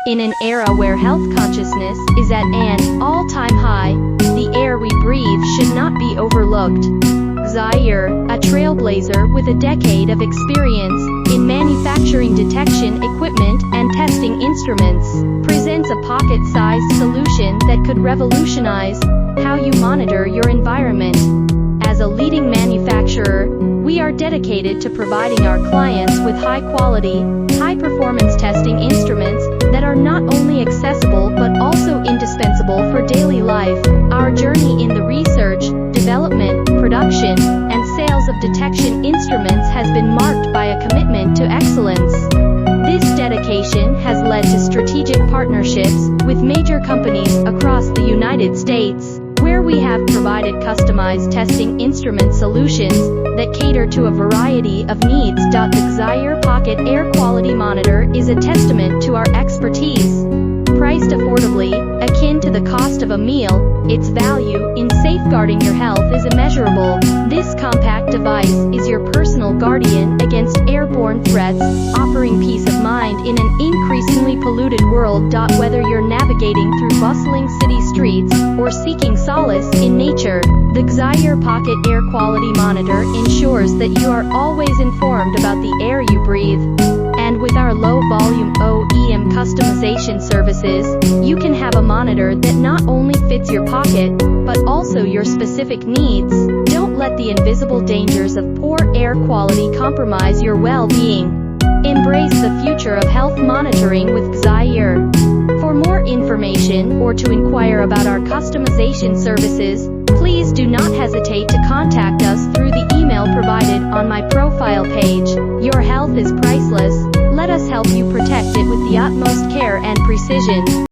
In an era where health consciousness is at an all-time high, the air we breathe should not be overlooked. Zaire, a trailblazer with a decade of experience in manufacturing detection equipment and testing instruments, presents a pocket-sized solution that could revolutionize how you monitor your environment. As a leading manufacturer, we are dedicated to providing our clients with high-quality, high-performance testing instruments that are not only accessible but also indispensable for daily life. Our journey in the research, development, production, and sales of detection instruments has been marked by a commitment to excellence. This dedication has led to strategic partnerships with major companies across the United States, where we have provided customized testing instrument solutions that cater to a variety of needs. The Zaire Pocket Air Quality Monitor is a testament to our expertise. Priced affordably, akin to the cost of a meal, its value in safeguarding your health is immeasurable. This compact device is your personal guardian against airborne threats, offering peace of mind in an increasingly polluted world. Whether you're navigating through bustling city streets or seeking solace in nature, the Zaire Pocket Air Quality Monitor ensures that you are always informed about the air you breathe. And with our low-volume OEM customization services, you can have a monitor that not only fits your pocket, but also your specific needs. Don't let the invisible dangers of poor air quality compromise your well-being. Embrace the future of health monitoring with Zaire. For more information or to inquire about our customization services, please do not hesitate to contact us through the email provided on my profile page. Your health is priceless. Let us help you protect it with the utmost care and precision.